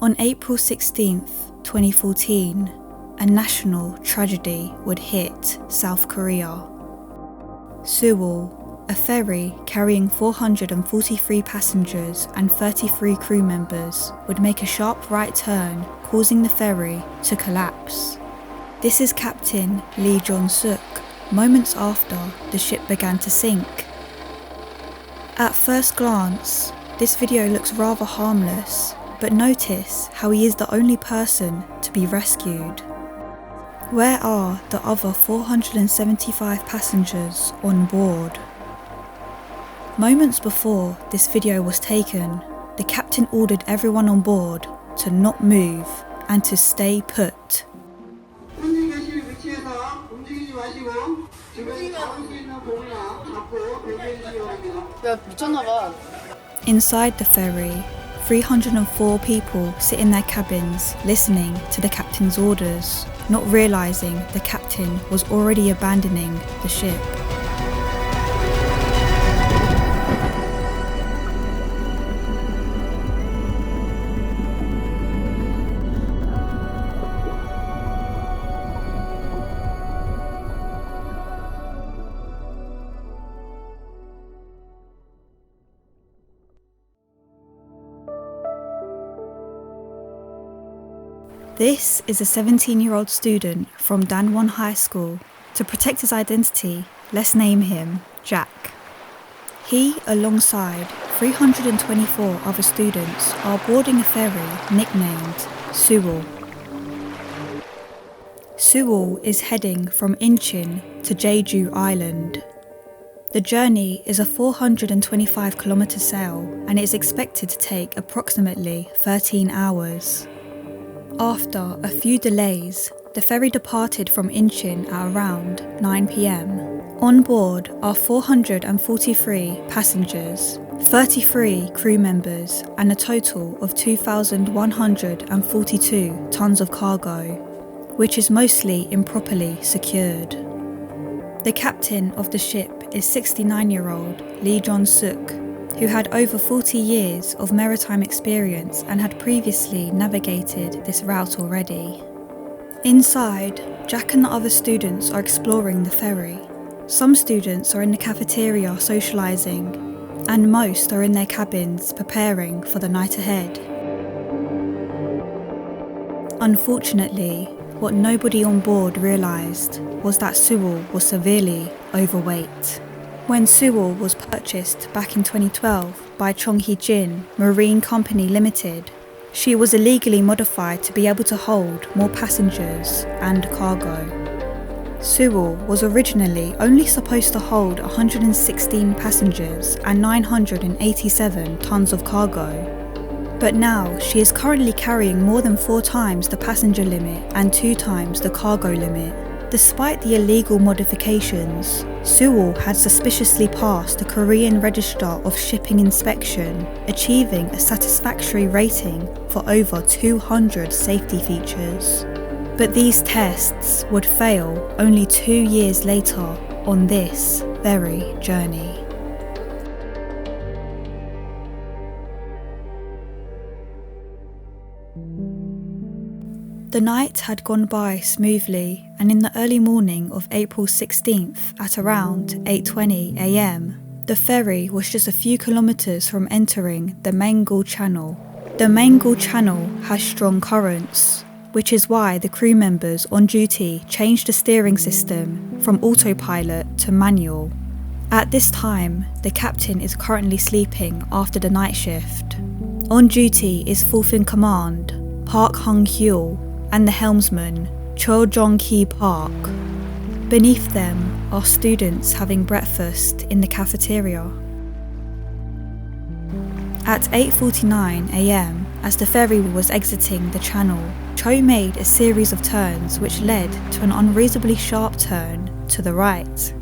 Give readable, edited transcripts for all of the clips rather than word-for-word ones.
On April 16th, 2014, a national tragedy would hit South Korea. Sewol, a ferry carrying 443 passengers and 33 crew members, would make a sharp right turn, causing the ferry to collapse. This is Captain Lee Jong-suk, moments after the ship began to sink. At first glance, this video looks rather harmless, but notice how he is the only person to be rescued. Where are the other 475 passengers on board? Moments before this video was taken, the captain ordered everyone on board to not move and to stay put. Inside the ferry, 304 people sit in their cabins listening to the captain's orders, not realising the captain was already abandoning the ship. This is a 17-year-old student from Danwon High School. To protect his identity, let's name him Jack. He, alongside 324 other students, are boarding a ferry nicknamed Sewol. Sewol is heading from Incheon to Jeju Island. The journey is a 425-kilometre sail and is expected to take approximately 13 hours. After a few delays, the ferry departed from Incheon at around 9 p.m. On board are 443 passengers, 33 crew members, and a total of 2,142 tons of cargo, which is mostly improperly secured. The captain of the ship is 69-year-old Lee Jong-suk, who had over 40 years of maritime experience and had previously navigated this route already. Inside, Jack and the other students are exploring the ferry. Some students are in the cafeteria socialising, and most are in their cabins preparing for the night ahead. Unfortunately, what nobody on board realised was that Sewol was severely overweight. When Sewol was purchased back in 2012 by Chonghee-jin Marine Company Limited, she was illegally modified to be able to hold more passengers and cargo. Sewol was originally only supposed to hold 116 passengers and 987 tons of cargo, but now she is currently carrying more than 4 times the passenger limit and 2 times the cargo limit. Despite the illegal modifications, Sewol had suspiciously passed the Korean Register of Shipping inspection, achieving a satisfactory rating for over 200 safety features. But these tests would fail only 2 years later on this very journey. The night had gone by smoothly, and in the early morning of April 16th at around 8:20 a.m, the ferry was just a few kilometres from entering the Mangal Channel. The Mangal Channel has strong currents, which is why the crew members on duty changed the steering system from autopilot to manual. At this time, the captain is currently sleeping after the night shift. On duty is fourth in command, Park Hung-hyul, and the helmsman, Cho Jong-ki Park. Beneath them are students having breakfast in the cafeteria. At 8:49 a.m, as the ferry was exiting the channel, Cho made a series of turns which led to an unreasonably sharp turn to the right.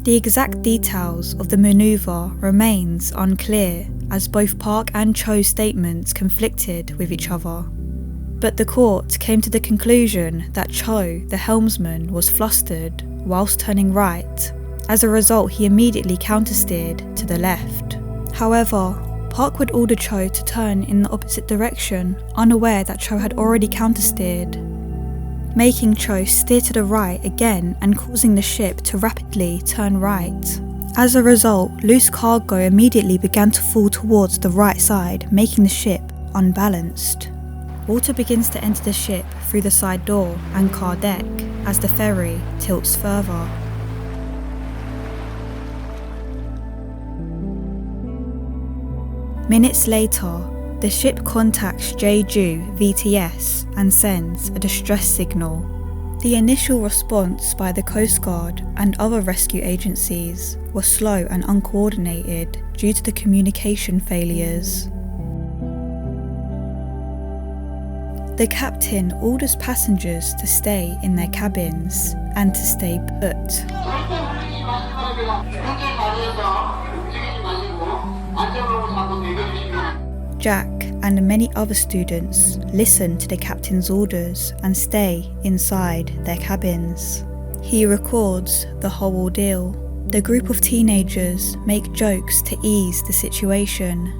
The exact details of the manoeuvre remains unclear, as both Park and Cho's statements conflicted with each other. But the court came to the conclusion that Cho, the helmsman, was flustered whilst turning right. As a result, he immediately countersteered to the left. However, Park would order Cho to turn in the opposite direction, unaware that Cho had already countersteered, making Cho steer to the right again and causing the ship to rapidly turn right. As a result, loose cargo immediately began to fall towards the right side, making the ship unbalanced. Water begins to enter the ship through the side door and car deck as the ferry tilts further. Minutes later, the ship contacts Jeju VTS and sends a distress signal. The initial response by the Coast Guard and other rescue agencies was slow and uncoordinated due to the communication failures. The captain orders passengers to stay in their cabins and to stay put. Jack and many other students listen to the captain's orders and stay inside their cabins. He records the whole ordeal. The group of teenagers make jokes to ease the situation.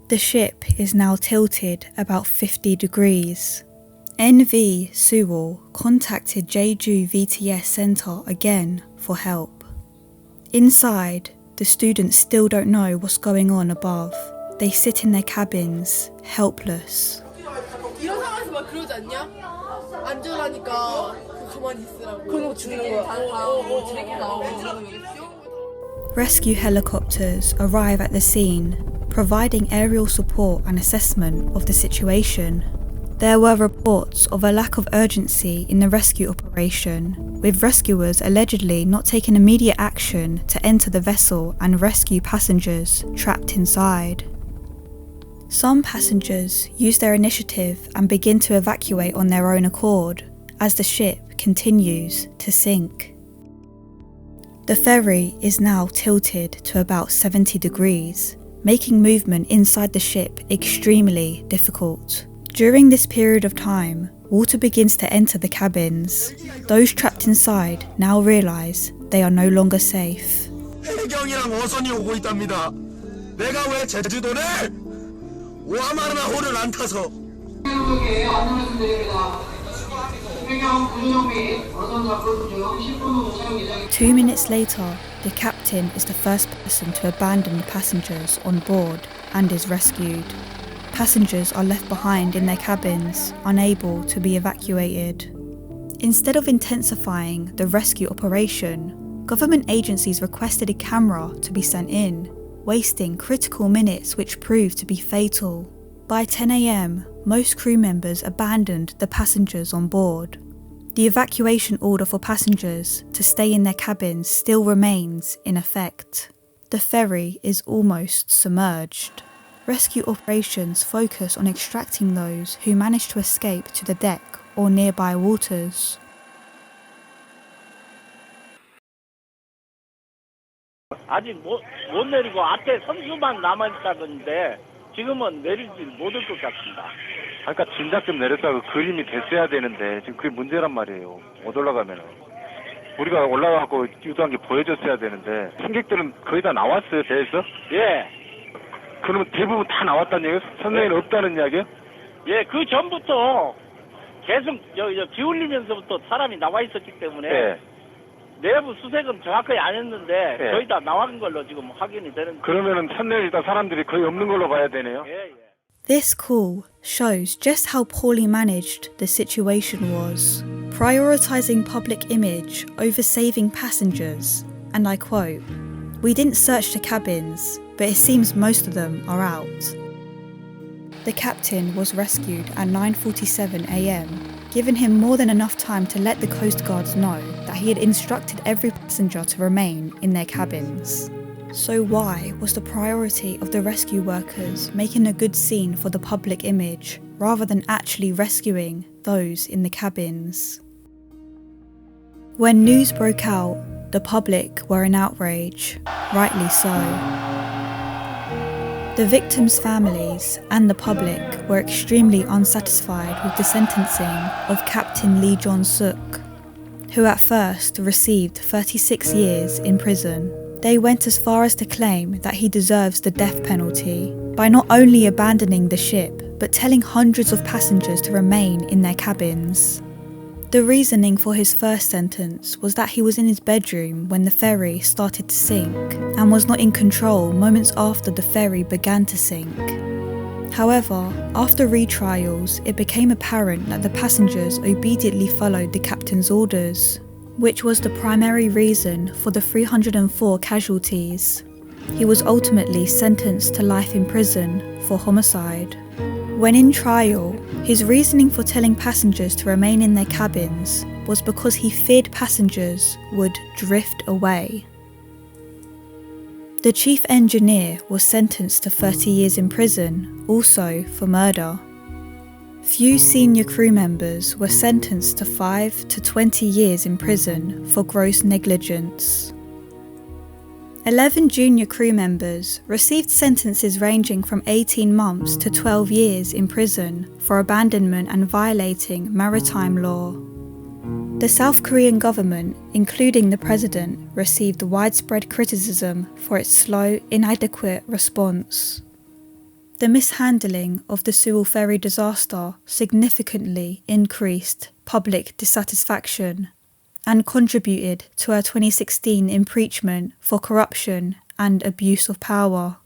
The ship is now tilted about 50 degrees. MV Sewol contacted Jeju VTS Center again for help. Inside, the students still don't know what's going on above. They sit in their cabins, helpless. Rescue helicopters arrive at the scene, providing aerial support and assessment of the situation. There were reports of a lack of urgency in the rescue operation, with rescuers allegedly not taking immediate action to enter the vessel and rescue passengers trapped inside. Some passengers use their initiative and begin to evacuate on their own accord as the ship continues to sink. The ferry is now tilted to about 70 degrees, making movement inside the ship extremely difficult. During this period of time, water begins to enter the cabins. Those trapped inside now realise they are no longer safe. Two minutes later, the captain is the first person to abandon the passengers on board and is rescued. Passengers are left behind in their cabins, unable to be evacuated. Instead of intensifying the rescue operation, government agencies requested a camera to be sent in, wasting critical minutes which proved to be fatal. By 10 a.m, most crew members abandoned the passengers on board. The evacuation order for passengers to stay in their cabins still remains in effect. The ferry is almost submerged. Rescue operations focus on extracting those who manage to escape to the deck or nearby waters. 아직 못 내리고 앞에 선수만 남아있다던데 지금은 내리지 못할 것 같습니다. 아까 진작 좀 내렸다가 그림이 됐어야 되는데 지금 그게 문제란 말이에요. 못 올라가면은. 우리가 올라가고 유도한 게 보여줬어야 되는데 승객들은 거의 다 나왔어요, 배에서? 예. 그러면 대부분 다 나왔다는 얘기예요? 선생님은 없다는 이야기예요? 예, 그 전부터 계속 비 울리면서부터 사람이 나와 있었기 때문에 네. 내부 수색은 정확하게 안 했는데 네. 거의 다 나간 걸로 지금 확인이 되는. 그러면은 선내리다 사람들이 거의 없는 걸로 봐야 되네요. 예, 예. This call shows just how poorly managed the situation was, prioritizing public image over saving passengers, and I quote, "We didn't search the cabins, but it seems most of them are out." The captain was rescued at 9:47 a.m, giving him more than enough time to let the Coast Guards know that he had instructed every passenger to remain in their cabins. So why was the priority of the rescue workers making a good scene for the public image rather than actually rescuing those in the cabins. When news broke out, the public were in outrage, rightly so. The victims' families and the public were extremely unsatisfied with the sentencing of Captain Lee Jong-suk, who at first received 36 years in prison. They went as far as to claim that he deserves the death penalty by not only abandoning the ship, but telling hundreds of passengers to remain in their cabins. The reasoning for his first sentence was that he was in his bedroom when the ferry started to sink and was not in control moments after the ferry began to sink. However, after retrials, it became apparent that the passengers obediently followed the captain's orders, which was the primary reason for the 304 casualties. He was ultimately sentenced to life in prison for homicide. When in trial, his reasoning for telling passengers to remain in their cabins was because he feared passengers would drift away. The chief engineer was sentenced to 30 years in prison, also for murder. Few senior crew members were sentenced to 5 to 20 years in prison for gross negligence. 11 junior crew members received sentences ranging from 18 months to 12 years in prison for abandonment and violating maritime law. The South Korean government, including the president, received widespread criticism for its slow, inadequate response. The mishandling of the Sewol ferry disaster significantly increased public dissatisfaction and contributed to her 2016 impeachment for corruption and abuse of power.